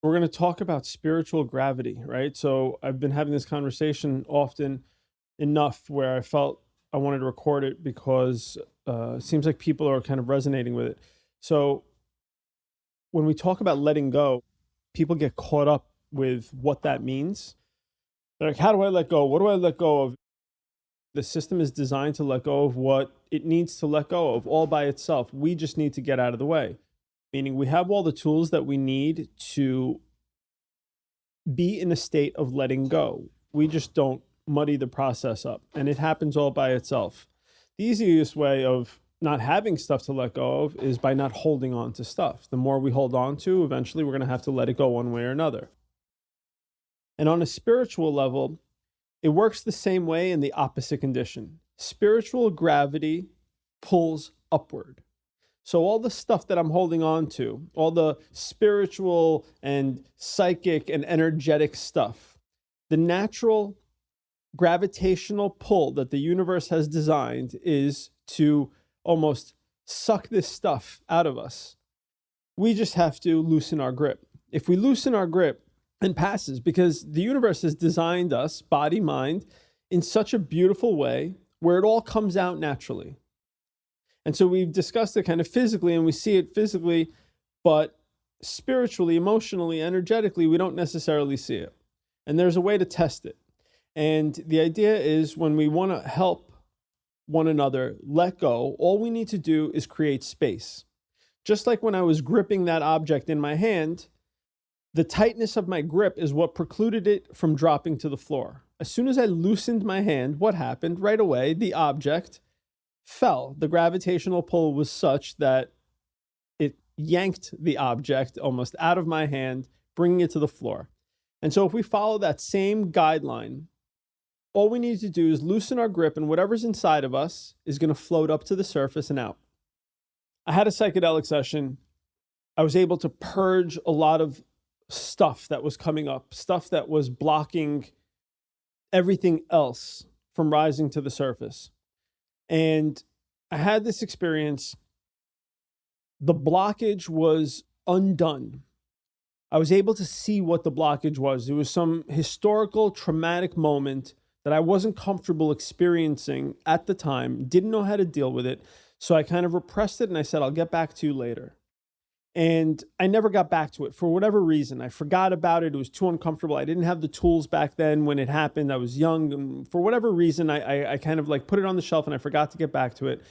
We're going to talk about spiritual gravity, right? So I've been having this conversation often enough where I felt I wanted to record it because it seems like people are kind of resonating with it. So when we talk about letting go, people get caught up with what that means. They're like, how do I let go? What do I let go of? The system is designed to let go of what it needs to let go of all by itself. We just need to get out of the way, meaning we have all the tools that we need to be in a state of letting go. We just don't muddy the process up, and it happens all by itself. The easiest way of not having stuff to let go of is by not holding on to stuff. The more we hold on to, eventually we're going to have to let it go one way or another. And on a spiritual level, it works the same way in the opposite condition. Spiritual gravity pulls upward. So all the stuff that I'm holding on to, all the spiritual and psychic and energetic stuff, the natural gravitational pull that the universe has designed is to almost suck this stuff out of us. We just have to loosen our grip. If we loosen our grip, and passes, because the universe has designed us, body, mind, in such a beautiful way where it all comes out naturally. And so we've discussed it kind of physically, and we see it physically, but spiritually, emotionally, energetically, we don't necessarily see it. And there's a way to test it. And the idea is when we want to help one another let go, all we need to do is create space. Just like when I was gripping that object in my hand, the tightness of my grip is what precluded it from dropping to the floor. As soon as I loosened my hand, what happened? Right away, the object fell. The gravitational pull was such that it yanked the object almost out of my hand, bringing it to the floor. And so if we follow that same guideline, all we need to do is loosen our grip, and whatever's inside of us is going to float up to the surface and out. I had a psychedelic session. I was able to purge a lot of stuff that was coming up, stuff that was blocking everything else from rising to the surface. And I had this experience. The blockage was undone. I was able to see what the blockage was. It was some historical traumatic moment that I wasn't comfortable experiencing at the time, didn't know how to deal with it. So I kind of repressed it and I said, I'll get back to you later. And I never got back to it for whatever reason. I forgot about it. It was too uncomfortable. I didn't have the tools back then when it happened. I was young. And for whatever reason, I kind of like put it on the shelf and I forgot to get back to it.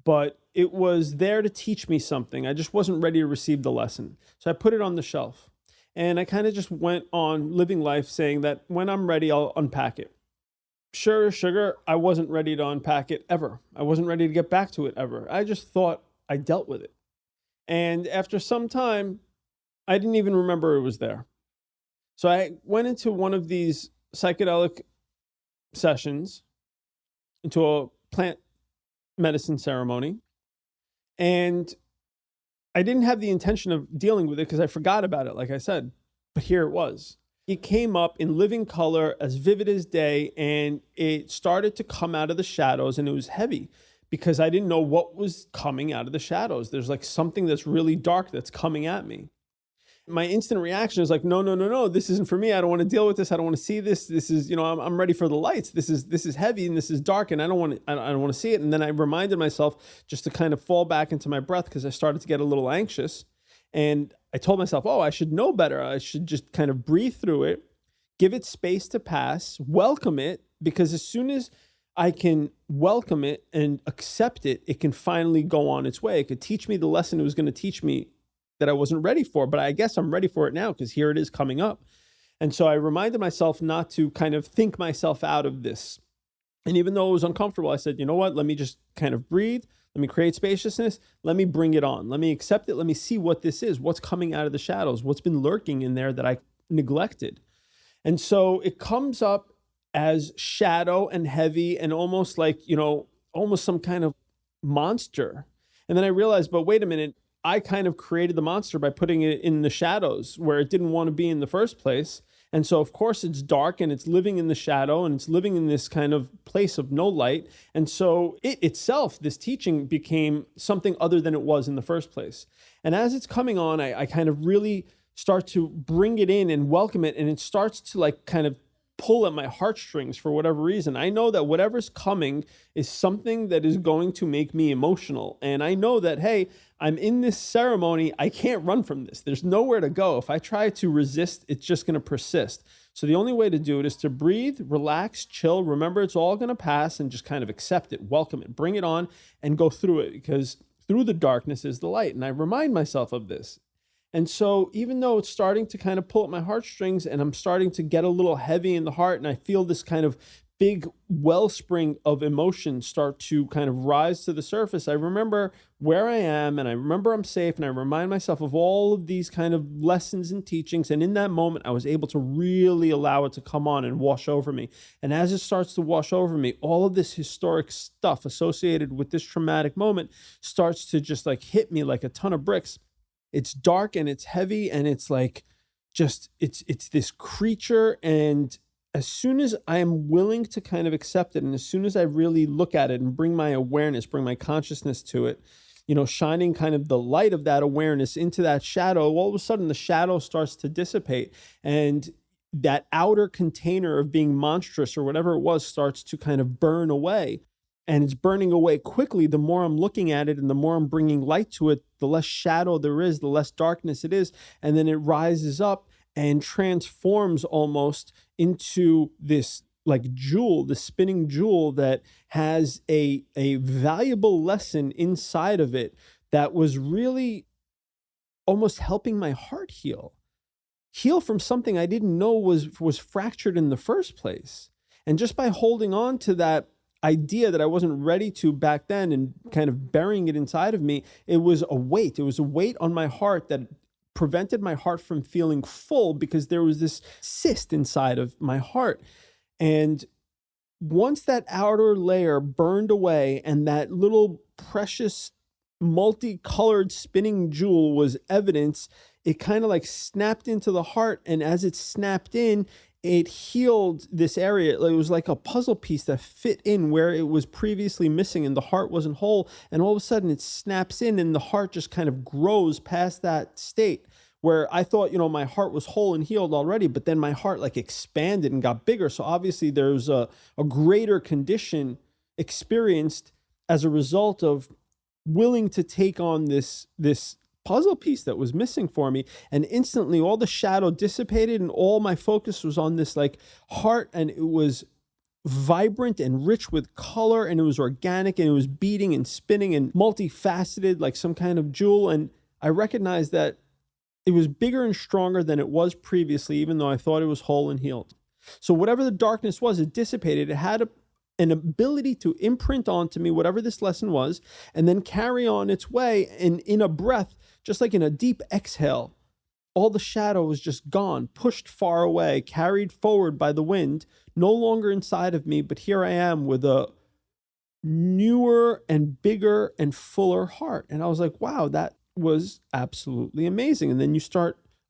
But it was there to teach me something. I just wasn't ready to receive the lesson. So I put it on the shelf. And I kind of just went on living life saying that when I'm ready, I'll unpack it. Sure, sugar, I wasn't ready to unpack it ever. I wasn't ready to get back to it ever. I just thought I dealt with it. And after some time, I didn't even remember it was there. So I went into one of these psychedelic sessions, into a plant medicine ceremony, and I didn't have the intention of dealing with it because I forgot about it, like I said, but here it was. It came up in living color, as vivid as day, and it started to come out of the shadows, and it was heavy because I didn't know what was coming out of the shadows. There's like something that's really dark that's coming at me. My instant reaction is like, no, no, no, no, this isn't for me. I don't want to deal with this. I don't want to see this. This is, I'm ready for the lights. This is heavy and this is dark and I don't want to see it. And then I reminded myself just to kind of fall back into my breath because I started to get a little anxious. And I told myself, oh, I should know better. I should just kind of breathe through it, give it space to pass, welcome it, because as soon as I can welcome it and accept it, it can finally go on its way. It could teach me the lesson it was going to teach me that I wasn't ready for, but I guess I'm ready for it now because here it is coming up. And so I reminded myself not to kind of think myself out of this. And even though it was uncomfortable, I said, you know what, let me just kind of breathe. Let me create spaciousness. Let me bring it on. Let me accept it. Let me see what this is, what's coming out of the shadows, what's been lurking in there that I neglected. And so it comes up as shadow and heavy and almost like, almost some kind of monster. And then I realized, but wait a minute, I kind of created the monster by putting it in the shadows where it didn't want to be in the first place. And so, of course, it's dark and it's living in the shadow and it's living in this kind of place of no light. And so it itself, this teaching became something other than it was in the first place. And as it's coming on, I kind of really start to bring it in and welcome it, and it starts to like kind of pull at my heartstrings for whatever reason. I know that whatever's coming is something that is going to make me emotional. And I know that, hey, I'm in this ceremony. I can't run from this. There's nowhere to go. If I try to resist, it's just going to persist. So the only way to do it is to breathe, relax, chill. Remember, it's all going to pass, and just kind of accept it, welcome it, bring it on, and go through it, because through the darkness is the light. And I remind myself of this. And so even though it's starting to kind of pull at my heartstrings, and I'm starting to get a little heavy in the heart, and I feel this kind of big wellspring of emotion start to kind of rise to the surface, I remember where I am, and I remember I'm safe, and I remind myself of all of these kind of lessons and teachings. And in that moment, I was able to really allow it to come on and wash over me. And as it starts to wash over me, all of this historic stuff associated with this traumatic moment starts to just like hit me like a ton of bricks. It's dark and it's heavy, and it's like just it's this creature. And as soon as I am willing to kind of accept it, and as soon as I really look at it and bring my awareness, bring my consciousness to it, shining kind of the light of that awareness into that shadow, all of a sudden the shadow starts to dissipate, and that outer container of being monstrous or whatever it was starts to kind of burn away. And it's burning away quickly. The more I'm looking at it and the more I'm bringing light to it, the less shadow there is, the less darkness it is. And then it rises up and transforms almost into this like jewel, the spinning jewel that has a valuable lesson inside of it that was really almost helping my heart heal from something I didn't know was fractured in the first place. And just by holding on to that idea that I wasn't ready to back then and kind of burying it inside of me, it was a weight. It was a weight on my heart that prevented my heart from feeling full, because there was this cyst inside of my heart. And once that outer layer burned away and that little precious multicolored spinning jewel was evidence, it kind of like snapped into the heart. And as it snapped in, it healed this area. It was like a puzzle piece that fit in where it was previously missing, and the heart wasn't whole. And all of a sudden it snaps in, and the heart just kind of grows past that state where I thought, my heart was whole and healed already, but then my heart like expanded and got bigger. So obviously there's a greater condition experienced as a result of willing to take on this puzzle piece that was missing for me. And instantly all the shadow dissipated, and all my focus was on this like heart, and it was vibrant and rich with color, and it was organic, and it was beating and spinning and multifaceted like some kind of jewel. And I recognized that it was bigger and stronger than it was previously, even though I thought it was whole and healed. So whatever the darkness was, it dissipated. It had an ability to imprint onto me whatever this lesson was, and then carry on its way. And in a breath, just like in a deep exhale, all the shadow was just gone, pushed far away, carried forward by the wind, no longer inside of me. But here I am with a newer and bigger and fuller heart. And I was like, wow, that was absolutely amazing. And then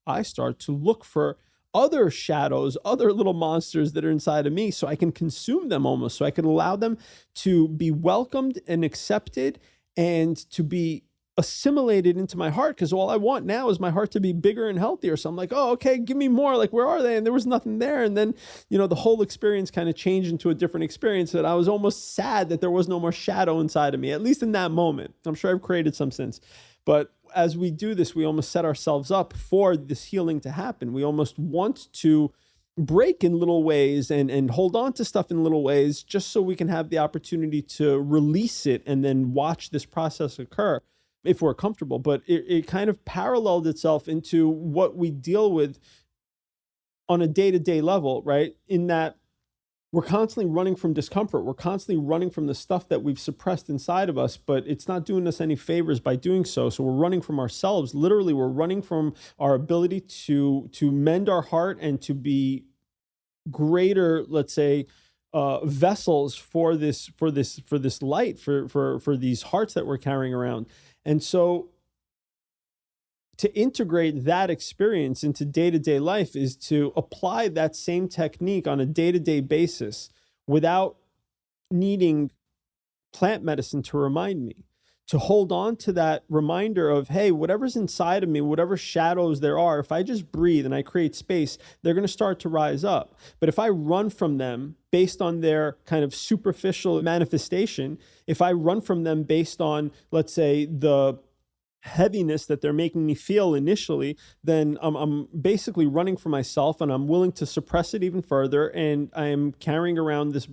I start to look for other shadows, other little monsters that are inside of me, so I can consume them almost, so I can allow them to be welcomed and accepted and to be assimilated into my heart, because all I want now is my heart to be bigger and healthier. So I'm like, oh, okay, give me more. Like, where are they? And there was nothing there. And then, the whole experience kind of changed into a different experience, that I was almost sad that there was no more shadow inside of me, at least in that moment. I'm sure I've created some since. But as we do this, we almost set ourselves up for this healing to happen. We almost want to break in little ways and hold on to stuff in little ways, just so we can have the opportunity to release it and then watch this process occur if we're comfortable. But it kind of paralleled itself into what we deal with on a day-to-day level, right? In that we're constantly running from discomfort. We're constantly running from the stuff that we've suppressed inside of us, but it's not doing us any favors by doing so. So we're running from ourselves. Literally, we're running from our ability to mend our heart and to be greater, let's say, vessels for this light, for these hearts that we're carrying around. And so to integrate that experience into day-to-day life is to apply that same technique on a day-to-day basis without needing plant medicine to remind me. to hold on to that reminder of, hey, whatever's inside of me, whatever shadows there are, if I just breathe and I create space, they're going to start to rise up. But if I run from them based on their kind of superficial manifestation, if I run from them based on, let's say, the heaviness that they're making me feel initially, then I'm basically running for myself, and I'm willing to suppress it even further. And I am carrying around this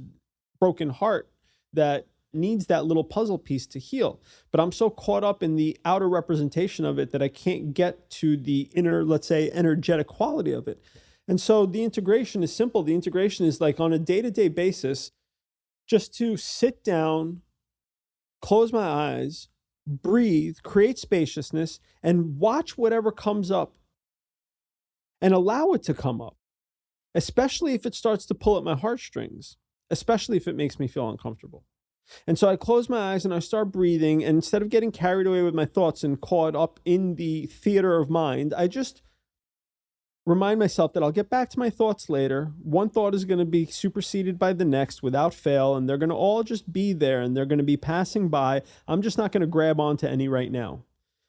broken heart that needs that little puzzle piece to heal. But I'm so caught up in the outer representation of it that I can't get to the inner, let's say, energetic quality of it. And so the integration is simple. The integration is like on a day-to-day basis, just to sit down, close my eyes, breathe, create spaciousness, and watch whatever comes up and allow it to come up, especially if it starts to pull at my heartstrings, especially if it makes me feel uncomfortable. And so I close my eyes and I start breathing, and instead of getting carried away with my thoughts and caught up in the theater of mind, I just remind myself that I'll get back to my thoughts later. One thought is going to be superseded by the next without fail, and they're going to all just be there, and they're going to be passing by. I'm just not going to grab onto any right now.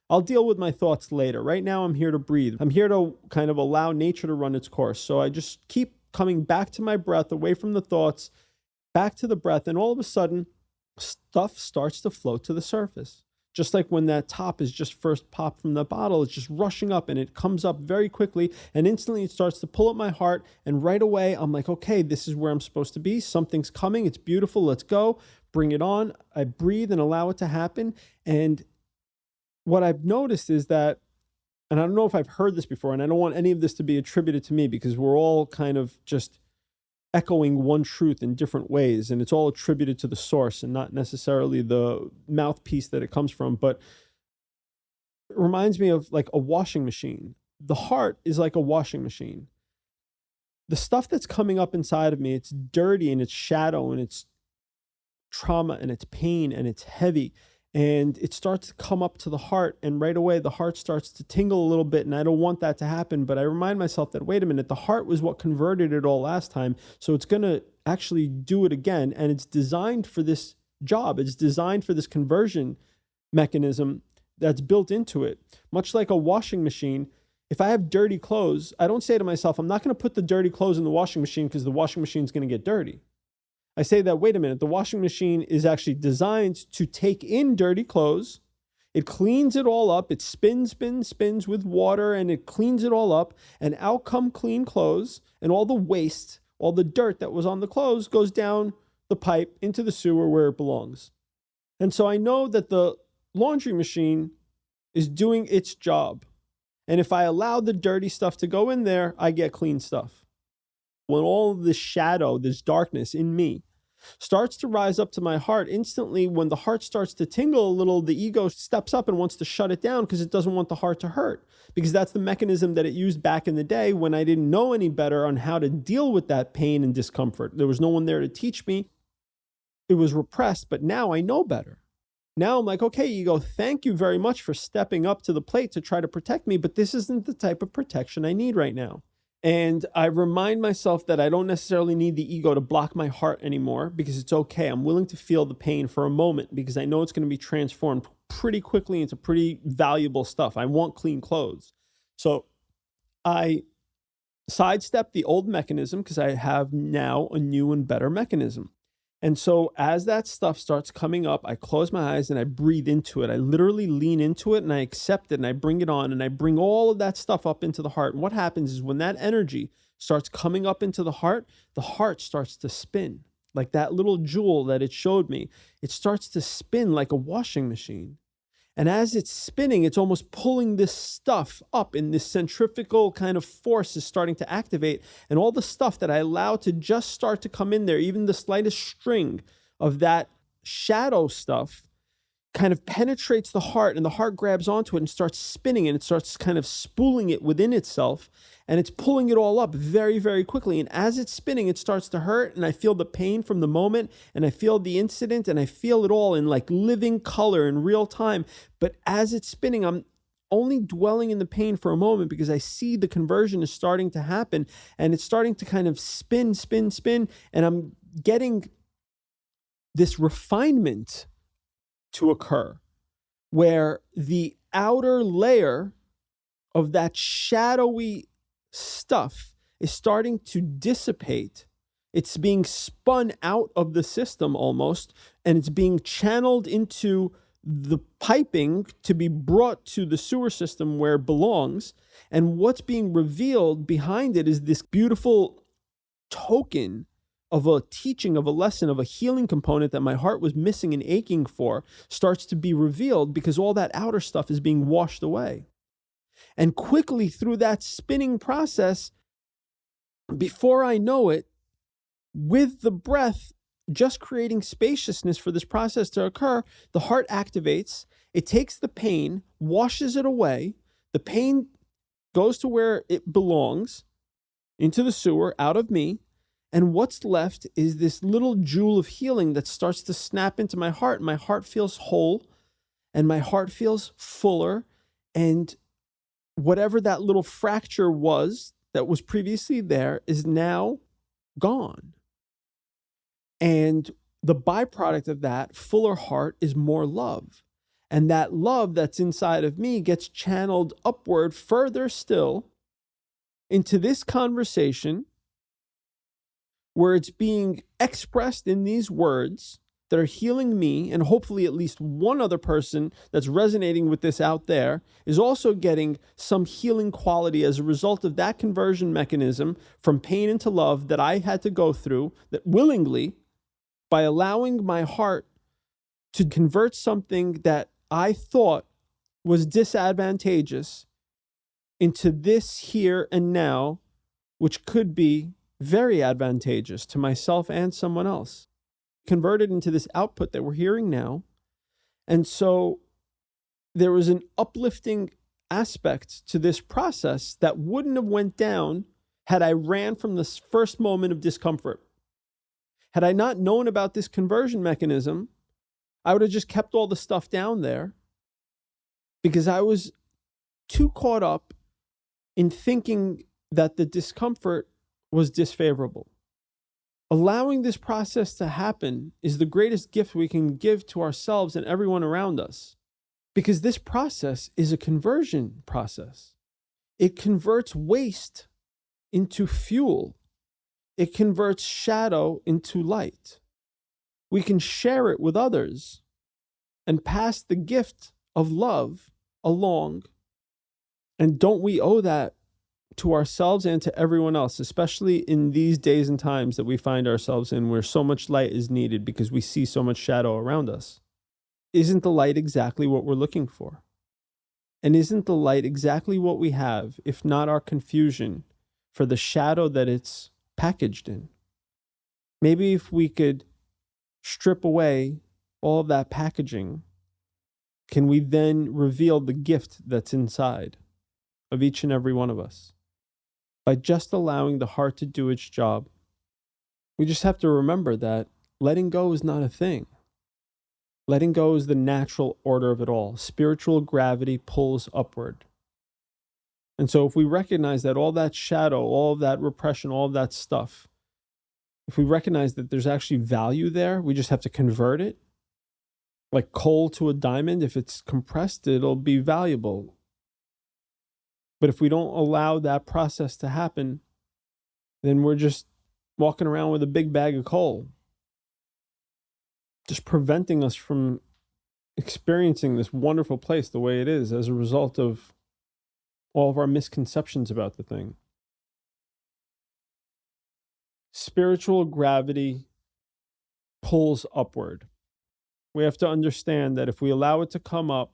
I'll deal with my thoughts later. Right now, I'm here to breathe. I'm here to kind of allow nature to run its course. So I just keep coming back to my breath, away from the thoughts, back to the breath, and all of a sudden, stuff starts to float to the surface. Just like when that top is just first popped from the bottle, it's just rushing up, and it comes up very quickly, and instantly it starts to pull at my heart. And right away, I'm like, okay, this is where I'm supposed to be. Something's coming. It's beautiful. Let's go. Bring it on. I breathe and allow it to happen. And what I've noticed is that, and I don't know if I've heard this before, and I don't want any of this to be attributed to me, because we're all kind of just echoing one truth in different ways, and it's all attributed to the source and not necessarily the mouthpiece that it comes from. But it reminds me of like a washing machine. The heart is like a washing machine. The stuff that's coming up inside of me, it's dirty and it's shadow and it's trauma and it's pain and it's heavy, and it starts to come up to the heart, and right away the heart starts to tingle a little bit, and I don't want that to happen. But I remind myself that, wait a minute, the heart was what converted it all last time, so it's going to actually do it again, and it's designed for this job. It's designed for this conversion mechanism that's built into it. Much like a washing machine, if I have dirty clothes, I don't say to myself, I'm not going to put the dirty clothes in the washing machine because the washing machine is going to get dirty. I say that, wait a minute, the washing machine is actually designed to take in dirty clothes. It cleans it all up. It spins with water, and it cleans it all up. And out come clean clothes, and all the waste, all the dirt that was on the clothes goes down the pipe into the sewer where it belongs. And so I know that the laundry machine is doing its job. And if I allow the dirty stuff to go in there, I get clean stuff. When all of this shadow, this darkness in me starts to rise up to my heart, instantly when the heart starts to tingle a little, the ego steps up and wants to shut it down because it doesn't want the heart to hurt. Because that's the mechanism that it used back in the day when I didn't know any better on how to deal with that pain and discomfort. There was no one there to teach me. It was repressed, but now I know better. Now I'm like, okay, ego, thank you very much for stepping up to the plate to try to protect me, but this isn't the type of protection I need right now. And I remind myself that I don't necessarily need the ego to block my heart anymore, because it's okay. I'm willing to feel the pain for a moment because I know it's going to be transformed pretty quickly into pretty valuable stuff. I want clean clothes. So I sidestep the old mechanism because I have now a new and better mechanism. And so as that stuff starts coming up, I close my eyes and I breathe into it. I literally lean into it and I accept it and I bring it on and I bring all of that stuff up into the heart. And what happens is when that energy starts coming up into the heart starts to spin. Like that little jewel that it showed me, it starts to spin like a washing machine. And as it's spinning, it's almost pulling this stuff up, and this centrifugal kind of force is starting to activate. And all the stuff that I allow to just start to come in there, even the slightest string of that shadow stuff, kind of penetrates the heart, and the heart grabs onto it and starts spinning, and it starts kind of spooling it within itself, and it's pulling it all up very, very quickly. And as it's spinning, it starts to hurt, and I feel the pain from the moment, and I feel the incident, and I feel it all in like living color in real time. But as it's spinning, I'm only dwelling in the pain for a moment because I see the conversion is starting to happen, and it's starting to kind of spin, and I'm getting this refinement to occur. where the outer layer of that shadowy stuff is starting to dissipate. It's being spun out of the system almost, and it's being channeled into the piping to be brought to the sewer system where it belongs. And what's being revealed behind it is this beautiful token of a teaching, of a lesson, of a healing component that my heart was missing and aching for, starts to be revealed because all that outer stuff is being washed away. And quickly through that spinning process, before I know it, with the breath, just creating spaciousness for this process to occur, the heart activates, it takes the pain, washes it away, the pain goes to where it belongs, into the sewer, out of me, and what's left is this little jewel of healing that starts to snap into my heart. My heart feels whole, and my heart feels fuller, and whatever that little fracture was that was previously there is now gone. And the byproduct of that fuller heart is more love. And that love that's inside of me gets channeled upward further still into this conversation where it's being expressed in these words that are healing me, and hopefully at least one other person that's resonating with this out there is also getting some healing quality as a result of that conversion mechanism from pain into love that I had to go through, that willingly, by allowing my heart to convert something that I thought was disadvantageous into this here and now, which could be very advantageous to myself and someone else. Converted into this output that we're hearing now. And so there was an uplifting aspect to this process that wouldn't have went down had I ran from this first moment of discomfort. Had I not known about this conversion mechanism, I would have just kept all the stuff down there because I was too caught up in thinking that the discomfort was disfavorable. Allowing this process to happen is the greatest gift we can give to ourselves and everyone around us, because this process is a conversion process. It converts waste into fuel. It converts shadow into light. We can share it with others and pass the gift of love along. And don't we owe that to ourselves and to everyone else, especially in these days and times that we find ourselves in, where so much light is needed because we see so much shadow around us? Isn't the light exactly what we're looking for? And isn't the light exactly what we have, if not our confusion for the shadow that it's packaged in? Maybe if we could strip away all of that packaging, can we then reveal the gift that's inside of each and every one of us? By just allowing the heart to do its job. We just have to remember that letting go is not a thing. Letting go is the natural order of it all. Spiritual gravity pulls upward. And so if we recognize that all that shadow, all of that repression, all of that stuff, if we recognize that there's actually value there, we just have to convert it. Like coal to a diamond, if it's compressed, it'll be valuable. But if we don't allow that process to happen, then we're just walking around with a big bag of coal, just preventing us from experiencing this wonderful place the way it is as a result of all of our misconceptions about the thing. Spiritual gravity pulls upward. We have to understand that if we allow it to come up,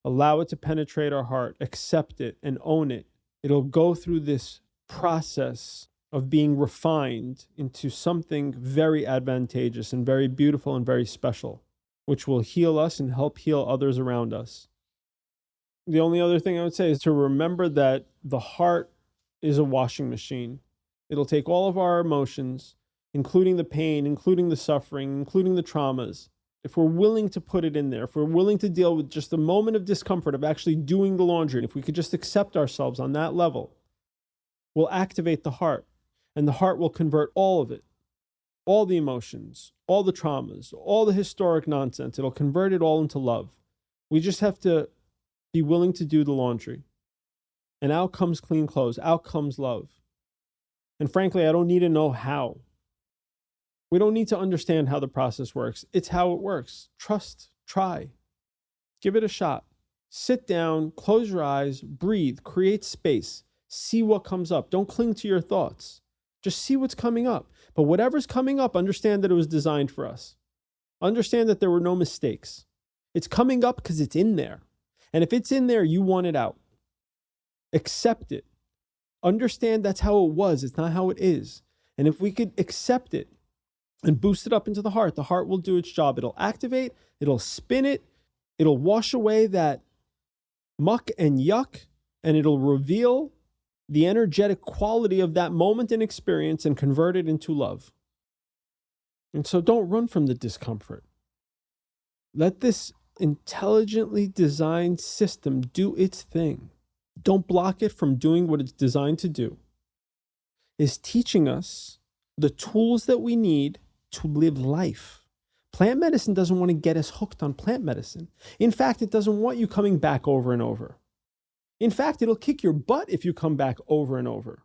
allow it to penetrate our heart, accept it and own it, it'll go through this process of being refined into something very advantageous and very beautiful and very special, which will heal us and help heal others around us. The only other thing I would say is to remember that the heart is a washing machine. It'll take all of our emotions, including the pain, including the suffering, including the traumas. If we're willing to put it in there, if we're willing to deal with just a moment of discomfort of actually doing the laundry, and if we could just accept ourselves on that level, we'll activate the heart, and the heart will convert all of it, all the emotions, all the traumas, all the historic nonsense. It'll convert it all into love. We just have to be willing to do the laundry. And out comes clean clothes, out comes love. And frankly, I don't need to know how. We don't need to understand how the process works. It's how it works. Trust, try, give it a shot. Sit down, close your eyes, breathe, create space, see what comes up. Don't cling to your thoughts. Just see what's coming up. But whatever's coming up, understand that it was designed for us. Understand that there were no mistakes. It's coming up because it's in there. And if it's in there, you want it out. Accept it. Understand that's how it was. It's not how it is. And if we could accept it and boost it up into the heart will do its job. It'll activate, it'll spin it, it'll wash away that muck and yuck, and it'll reveal the energetic quality of that moment and experience and convert it into love. And so don't run from the discomfort. Let this intelligently designed system do its thing. Don't block it from doing what it's designed to do. It's teaching us the tools that we need to live life. Plant medicine doesn't want to get us hooked on plant medicine. In fact, it doesn't want you coming back over and over. In fact, it'll kick your butt if you come back over and over,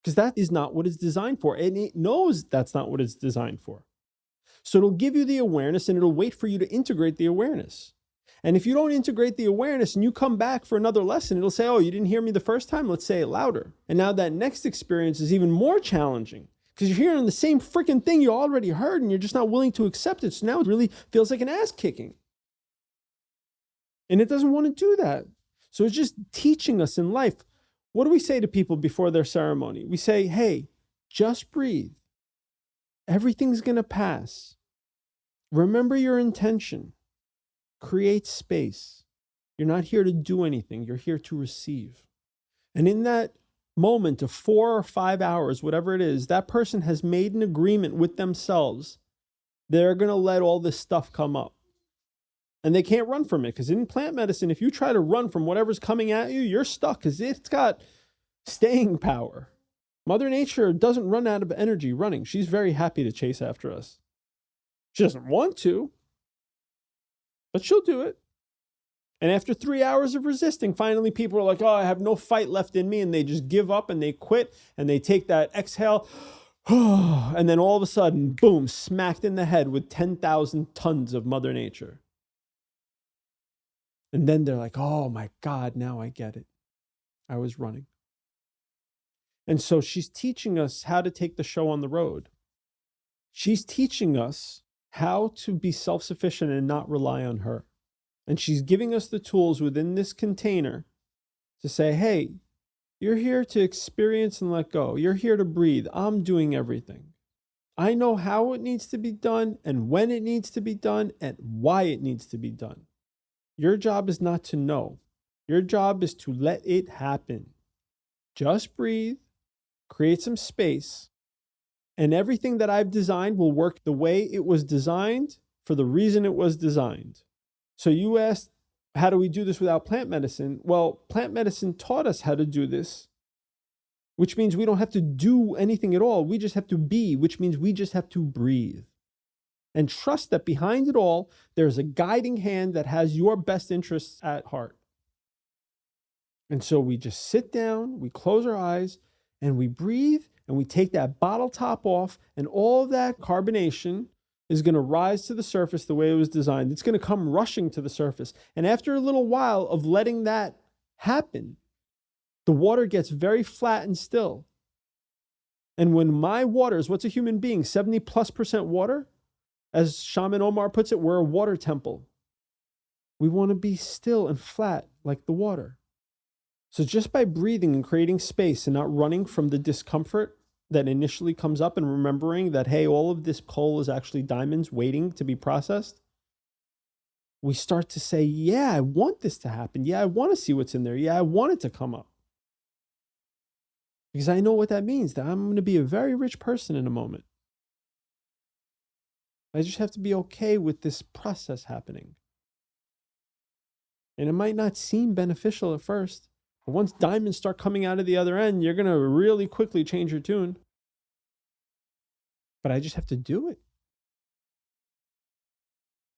because that is not what it's designed for. And it knows that's not what it's designed for. So it'll give you the awareness and it'll wait for you to integrate the awareness. And if you don't integrate the awareness and you come back for another lesson, it'll say, oh, you didn't hear me the first time? Let's say it louder. And now that next experience is even more challenging because you're hearing the same freaking thing you already heard and you're just not willing to accept it. So now it really feels like an ass kicking. And it doesn't want to do that. So it's just teaching us in life. What do we say to people before their ceremony? We say, hey, just breathe. Everything's going to pass. Remember your intention. Create space. You're not here to do anything. You're here to receive. And in that moment of 4 or 5 hours, whatever it is, that person has made an agreement with themselves. They're going to let all this stuff come up. And they can't run from it, because in plant medicine, if you try to run from whatever's coming at you, you're stuck because it's got staying power. Mother Nature doesn't run out of energy running. She's very happy to chase after us. She doesn't want to, but she'll do it. And after 3 hours of resisting, finally people are like, oh, I have no fight left in me. And they just give up and they quit and they take that exhale. And then all of a sudden, boom, smacked in the head with 10,000 tons of Mother Nature. And then they're like, oh my God, now I get it. I was running. And so she's teaching us how to take the show on the road. She's teaching us how to be self-sufficient and not rely on her. And she's giving us the tools within this container to say, hey, you're here to experience and let go. You're here to breathe. I'm doing everything. I know how it needs to be done and when it needs to be done and why it needs to be done. Your job is not to know. Your job is to let it happen. Just breathe, create some space, and everything that I've designed will work the way it was designed for the reason it was designed. So you asked, how do we do this without plant medicine? Well, plant medicine taught us how to do this, which means we don't have to do anything at all. We just have to be, which means we just have to breathe. And trust that behind it all, there's a guiding hand that has your best interests at heart. And so we just sit down, we close our eyes, and we breathe, and we take that bottle top off, and all of that carbonation is going to rise to the surface the way it was designed. It's going to come rushing to the surface. And after a little while of letting that happen, the water gets very flat and still. And when my water is, what's a human being, 70+% water? As Shaman Omar puts it, we're a water temple. We want to be still and flat like the water. So just by breathing and creating space and not running from the discomfort that initially comes up and remembering that, hey, all of this coal is actually diamonds waiting to be processed, we start to say, yeah, I want this to happen. Yeah, I want to see what's in there. Yeah, I want it to come up. Because I know what that means, that I'm going to be a very rich person in a moment. I just have to be okay with this process happening. And it might not seem beneficial at first, but once diamonds start coming out of the other end, you're going to really quickly change your tune. But I just have to do it.